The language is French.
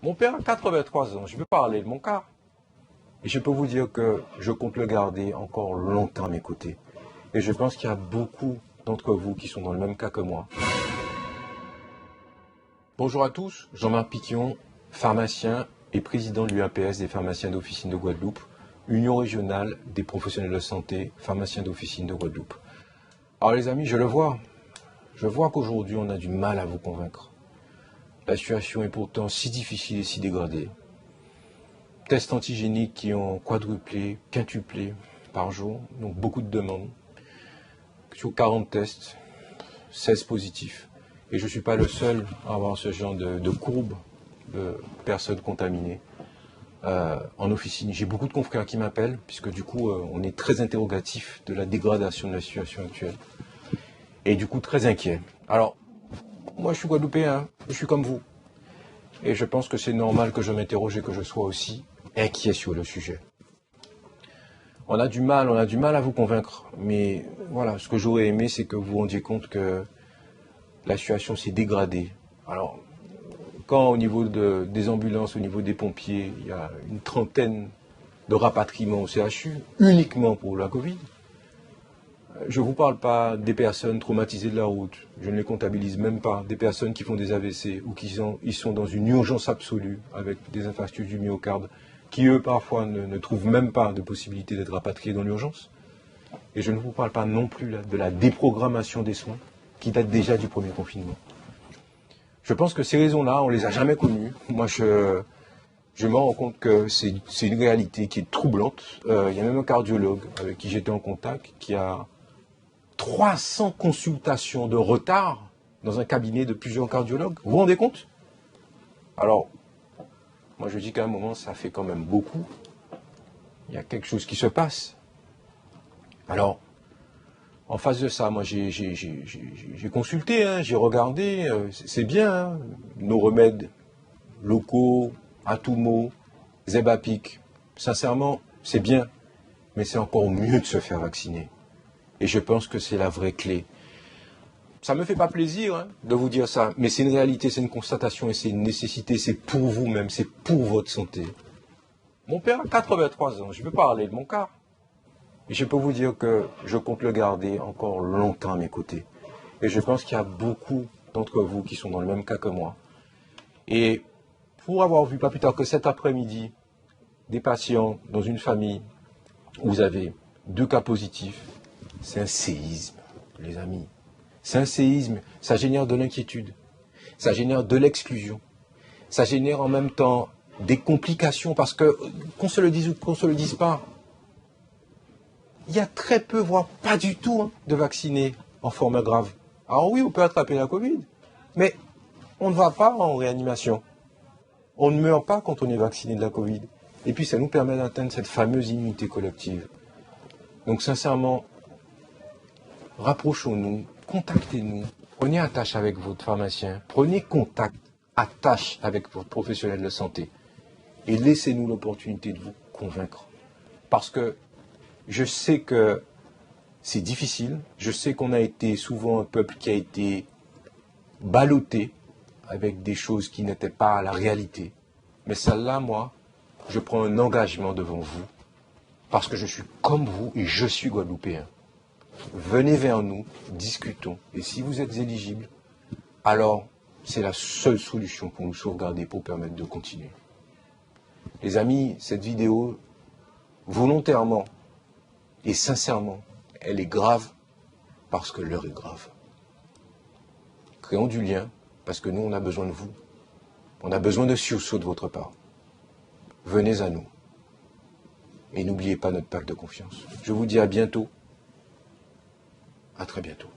Mon père a 83 ans, je peux parler de mon cas. Et je peux vous dire que je compte le garder encore longtemps à mes côtés. Et je pense qu'il y a beaucoup d'entre vous qui sont dans le même cas que moi. Bonjour à tous, Jean-Marc Piquillon, pharmacien et président de l'UAPS des pharmaciens d'officine de Guadeloupe, Union régionale des professionnels de santé, pharmaciens d'officine de Guadeloupe. Alors les amis, je vois qu'aujourd'hui on a du mal à vous convaincre. La situation est pourtant si difficile et si dégradée. Tests antigéniques qui ont quadruplé, quintuplé par jour, donc beaucoup de demandes. Sur 40 tests, 16 positifs. Et je ne suis pas le seul à avoir ce genre de courbe de personnes contaminées en officine. J'ai beaucoup de confrères qui m'appellent, puisque du coup, on est très interrogatif de la dégradation de la situation actuelle. Et du coup, très inquiet. Alors, moi, je suis guadeloupéen, je suis comme vous. Et je pense que c'est normal que je m'interroge et que je sois aussi inquiet sur le sujet. On a du mal à vous convaincre. Mais voilà, ce que j'aurais aimé, c'est que vous vous rendiez compte que la situation s'est dégradée. Alors, quand au niveau des ambulances, au niveau des pompiers, il y a une trentaine de rapatriements au CHU, uniquement pour la Covid, je ne vous parle pas des personnes traumatisées de la route, je ne les comptabilise même pas, des personnes qui font des AVC ou ils sont dans une urgence absolue avec des infarctus du myocarde, qui eux parfois ne trouvent même pas de possibilité d'être rapatriés dans l'urgence. Et je ne vous parle pas non plus là, de la déprogrammation des soins, qui date déjà du premier confinement. Je pense que ces raisons-là, on ne les a jamais connues. Moi, je me rends compte que c'est une réalité qui est troublante. Il y a même un cardiologue avec qui j'étais en contact qui a 300 consultations de retard dans un cabinet de plusieurs cardiologues. Vous vous rendez compte? Alors, moi je dis qu'à un moment, ça fait quand même beaucoup. Il y a quelque chose qui se passe. Alors, en face de ça, moi j'ai consulté, hein, j'ai regardé, c'est bien, hein, nos remèdes locaux, Atumo, Zebapic, sincèrement, c'est bien, mais c'est encore mieux de se faire vacciner. Et je pense que c'est la vraie clé. Ça ne me fait pas plaisir hein, de vous dire ça, mais c'est une réalité, c'est une constatation et c'est une nécessité, c'est pour vous-même, c'est pour votre santé. Mon père a 83 ans, je peux parler de mon cas. Et je peux vous dire que je compte le garder encore longtemps à mes côtés. Et je pense qu'il y a beaucoup d'entre vous qui sont dans le même cas que moi. Et pour avoir vu, pas plus tard que cet après-midi, des patients dans une famille où vous avez 2 cas positifs, c'est un séisme, les amis. C'est un séisme, ça génère de l'inquiétude, ça génère de l'exclusion, ça génère en même temps des complications parce que, qu'on se le dise ou qu'on se le dise pas, il y a très peu, voire pas du tout, hein, de vaccinés en forme grave. Alors oui, on peut attraper la Covid, mais on ne va pas en réanimation. On ne meurt pas quand on est vacciné de la Covid. Et puis ça nous permet d'atteindre cette fameuse immunité collective. Donc sincèrement, rapprochons-nous, contactez-nous, prenez attache avec votre pharmacien, prenez contact, attache avec votre professionnel de santé et laissez-nous l'opportunité de vous convaincre. Parce que je sais que c'est difficile, je sais qu'on a été souvent un peuple qui a été ballotté avec des choses qui n'étaient pas la réalité. Mais celle-là, moi, je prends un engagement devant vous parce que je suis comme vous et je suis guadeloupéen. Venez vers nous, discutons. Et si vous êtes éligible, alors c'est la seule solution pour nous sauvegarder, pour permettre de continuer. Les amis, cette vidéo, volontairement et sincèrement, elle est grave parce que l'heure est grave. Créons du lien parce que nous, on a besoin de vous. On a besoin de sursaut de votre part. Venez à nous. Et n'oubliez pas notre pacte de confiance. Je vous dis à bientôt. À très bientôt.